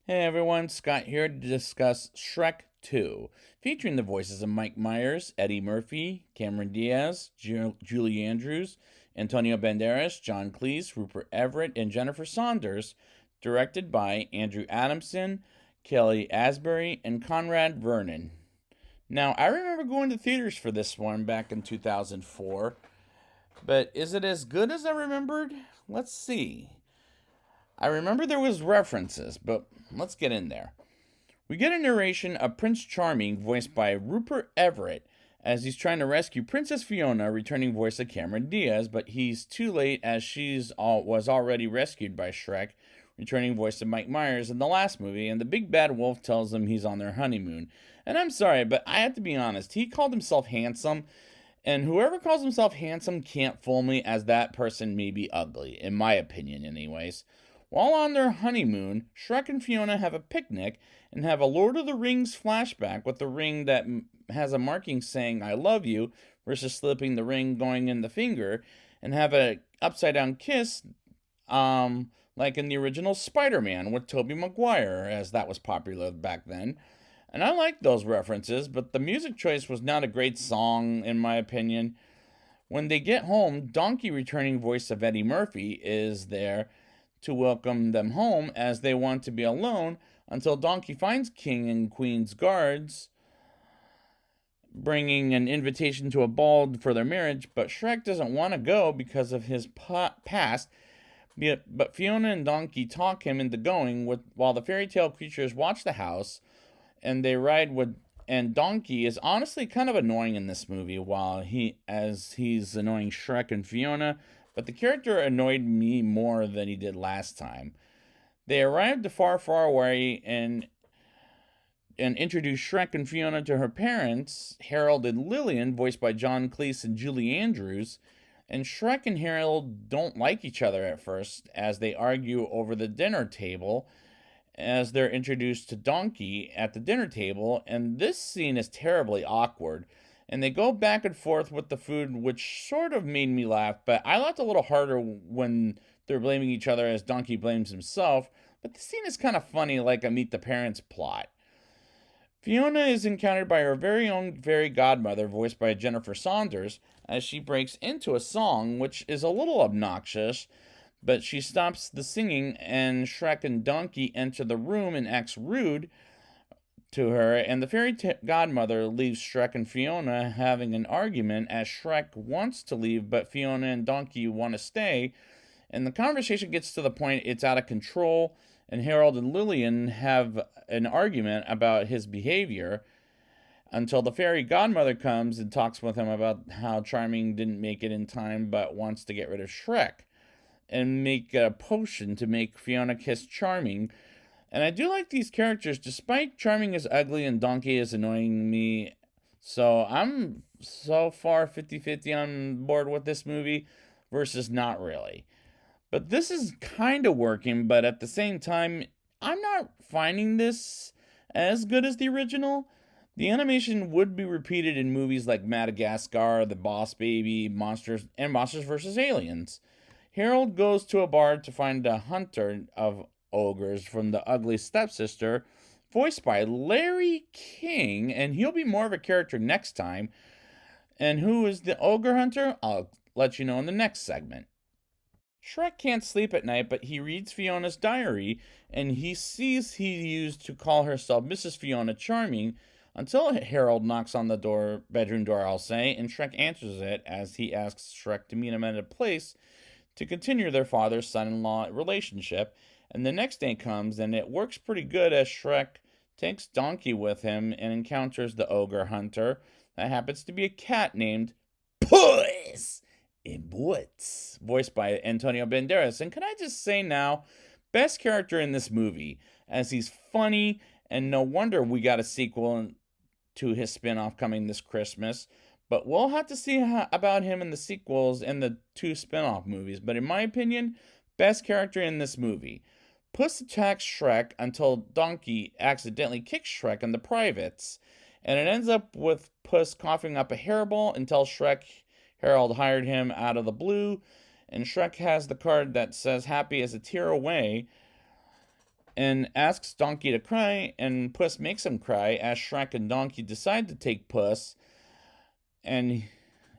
Hey everyone, Scott here to discuss Shrek 2, featuring the voices of Mike Myers, Eddie Murphy, Cameron Diaz, Julie Andrews, Antonio Banderas, John Cleese, Rupert Everett, and Jennifer Saunders, directed by Andrew Adamson, Kelly Asbury, and Conrad Vernon. Now, I remember going to theaters for this one back in 2004, but is it as good as I remembered? Let's see. I remember there was references, but let's get in there. We get a narration of Prince Charming, voiced by Rupert Everett, as he's trying to rescue Princess Fiona, returning voice of Cameron Diaz, but he's too late as was already rescued by Shrek, returning voice of Mike Myers in the last movie, and the big bad wolf tells him he's on their honeymoon. And I'm sorry, but I have to be honest, he called himself handsome, and whoever calls himself handsome can't fool me, as that person may be ugly, in my opinion, anyways. While on their honeymoon, Shrek and Fiona have a picnic and have a Lord of the Rings flashback with the ring that has a marking saying "I love you" versus slipping the ring going in the finger, and have a upside down kiss, like in the original Spider-Man with Tobey Maguire, as that was popular back then. And I like those references, but the music choice was not a great song, in my opinion. When they get home, Donkey, returning voice of Eddie Murphy, is there to welcome them home as they want to be alone until Donkey finds King and Queen's guards bringing an invitation to a ball for their marriage, but Shrek doesn't want to go because of his past. But Fiona and Donkey talk him into going while the fairy tale creatures watch the house and they ride with. And Donkey is honestly kind of annoying in this movie, while he's annoying Shrek and Fiona, but the character annoyed me more than he did last time. They arrived to far, far away and introduced Shrek and Fiona to her parents, Harold and Lillian, voiced by John Cleese and Julie Andrews. And Shrek and Harold don't like each other at first, as they argue over the dinner table, as they're introduced to Donkey at the dinner table, and this scene is terribly awkward. And they go back and forth with the food, which sort of made me laugh, but I laughed a little harder when they're blaming each other as Donkey blames himself. But the scene is kind of funny, like a Meet the Parents plot. Fiona is encountered by her very own fairy godmother, voiced by Jennifer Saunders, as she breaks into a song which is a little obnoxious, but she stops the singing, and Shrek and Donkey enter the room and acts rude to her, and the godmother leaves Shrek and Fiona having an argument, as Shrek wants to leave, but Fiona and Donkey want to stay, and the conversation gets to the point it's out of control, and Harold and Lillian have an argument about his behavior until the fairy godmother comes and talks with him about how Charming didn't make it in time but wants to get rid of Shrek and make a potion to make Fiona kiss Charming. And I do like these characters, despite Charming is ugly and Donkey is annoying me. So I'm so far 50-50 on board with this movie versus not really. But this is kind of working, but at the same time, I'm not finding this as good as the original. The animation would be repeated in movies like Madagascar, The Boss Baby, Monsters, and Monsters vs. Aliens. Harold goes to a bar to find a hunter of ogres from the ugly stepsister, voiced by Larry King, and he'll be more of a character next time. And who is the ogre hunter? I'll let you know in the next segment. Shrek can't sleep at night, but he reads Fiona's diary, and he sees he used to call herself Mrs. Fiona Charming, until Harold knocks on the bedroom door, I'll say, and Shrek answers it as he asks Shrek to meet him at a place to continue their father son in law relationship. And the next day comes, and it works pretty good as Shrek takes Donkey with him and encounters the ogre hunter that happens to be a cat named Puss in Boots, voiced by Antonio Banderas. And can I just say now, best character in this movie, as he's funny, and no wonder we got a sequel to his spin-off coming this Christmas. But we'll have to see about him in the sequels and the two spin-off movies. But in my opinion, best character in this movie. Puss attacks Shrek until Donkey accidentally kicks Shrek in the privates. And it ends up with Puss coughing up a hairball until Harold hired him out of the blue. And Shrek has the card that says happy as a tear away. and asks Donkey to cry, and Puss makes him cry as Shrek and Donkey decide to take Puss, and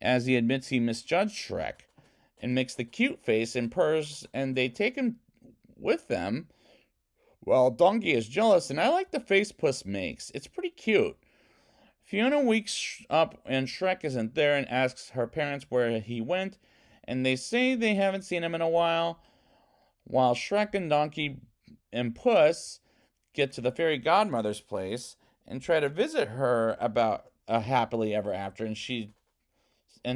as he admits he misjudged Shrek, and makes the cute face and purrs, and they take him with them. Well, Donkey is jealous, and I like the face Puss makes. It's pretty cute. Fiona wakes up and Shrek isn't there and asks her parents where he went, and they say they haven't seen him in a while Shrek and Donkey and Puss get to the fairy godmother's place and try to visit her about a happily ever after, and she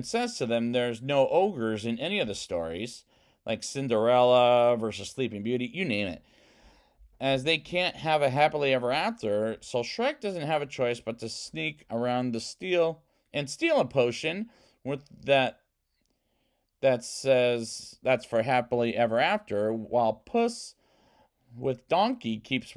says to them there's no ogres in any of the stories, like Cinderella versus Sleeping Beauty, you name it, as they can't have a happily ever after. So Shrek doesn't have a choice but to sneak around the steal a potion with that says that's for happily ever after, while Puss with Donkey keeps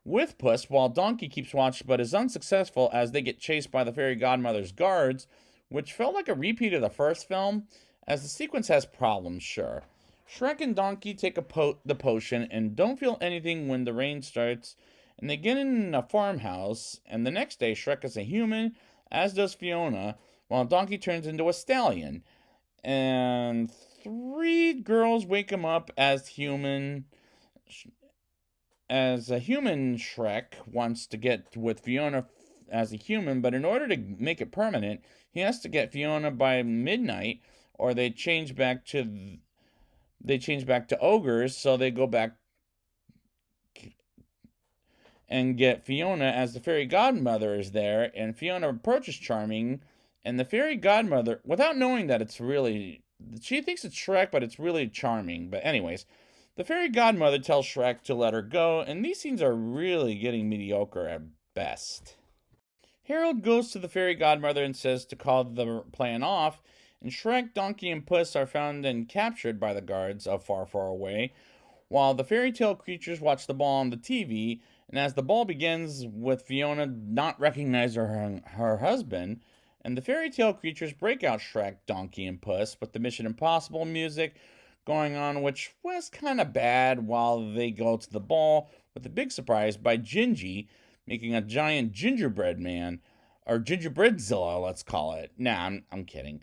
with Puss while Donkey keeps watch but is unsuccessful as they get chased by the fairy godmother's guards, which felt like a repeat of the first film, as the sequence has problems, sure. Shrek and Donkey take the potion and don't feel anything when the rain starts, and they get in a farmhouse, and the next day Shrek is a human, as does Fiona, while Donkey turns into a stallion. And three girls wake him up as a human. Shrek wants to get with Fiona as a human, but in order to make it permanent, he has to get Fiona by midnight, or they change back to ogres, so they go back and get Fiona as the fairy godmother is there, and Fiona approaches Charming, and the fairy godmother, without knowing that she thinks it's Shrek, but it's really Charming. But anyways, the fairy godmother tells Shrek to let her go, and these scenes are really getting mediocre at best. Harold goes to the fairy godmother and says to call the plan off, and Shrek, Donkey, and Puss are found and captured by the guards of Far, Far Away, while the fairy tale creatures watch the ball on the TV, and as the ball begins with Fiona not recognizing her husband, and the fairy tale creatures break out Shrek, Donkey, and Puss with the Mission Impossible music going on, which was kind of bad, while they go to the ball with a big surprise by Gingy making a giant gingerbread man, or gingerbreadzilla, let's call it. Nah, I'm kidding.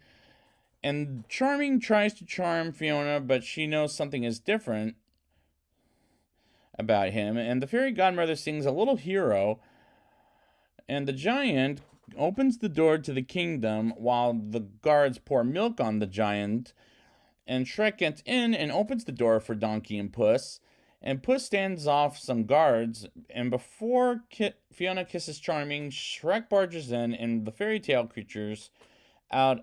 And Charming tries to charm Fiona, but she knows something is different about him, and the fairy godmother sings a little hero, and the giant opens the door to the kingdom while the guards pour milk on the giant, and Shrek gets in and opens the door for Donkey and Puss, and Puss stands off some guards, and before Fiona kisses Charming, Shrek barges in, and the fairy tale creatures come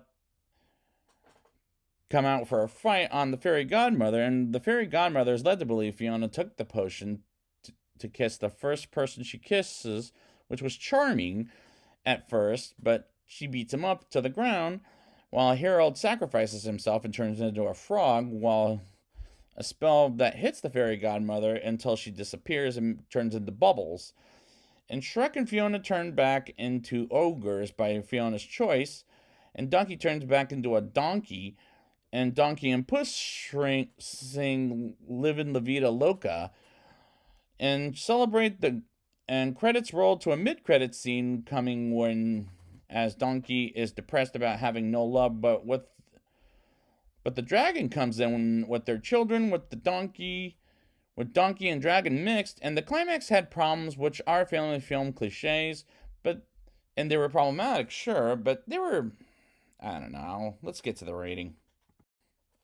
out for a fight on the fairy godmother, and the fairy godmother is led to believe Fiona took the potion to kiss the first person she kisses, which was Charming at first, but she beats him up to the ground, while Harold sacrifices himself and turns into a frog, while a spell that hits the fairy godmother until she disappears and turns into bubbles. And Shrek and Fiona turn back into ogres by Fiona's choice, and Donkey turns back into a donkey, and Donkey and Puss sing Livin' La Vida Loca, and and credits roll to a mid-credit scene coming when, as Donkey is depressed about having no love, but the dragon comes in with their children, with Donkey and dragon mixed, and the climax had problems, which are family film cliches, and they were problematic, sure, but they were, I don't know. Let's get to the rating.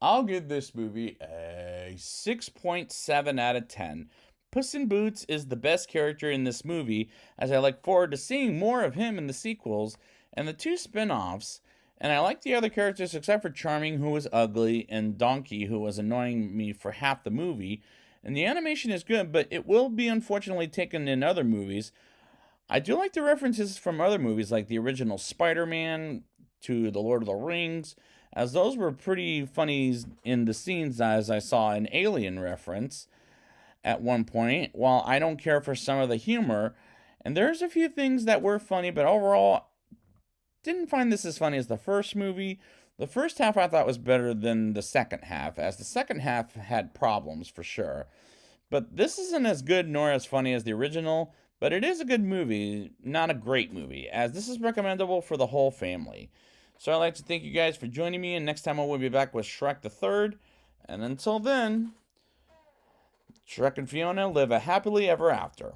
I'll give this movie a 6.7 out of 10. Puss in Boots is the best character in this movie, as I look forward to seeing more of him in the sequels and the two spin-offs, and I like the other characters except for Charming, who was ugly, and Donkey, who was annoying me for half the movie. And the animation is good, but it will be unfortunately taken in other movies. I do like the references from other movies, like the original Spider-Man to The Lord of the Rings, as those were pretty funny in the scenes, as I saw an Alien reference at one point, while I don't care for some of the humor. And there's a few things that were funny, but overall, didn't find this as funny as the first movie. The first half I thought was better than the second half, as the second half had problems for sure. But this isn't as good nor as funny as the original, but it is a good movie, not a great movie, as this is recommendable for the whole family. So I'd like to thank you guys for joining me, and next time I will be back with Shrek the Third. And until then, Shrek and Fiona live a happily ever after.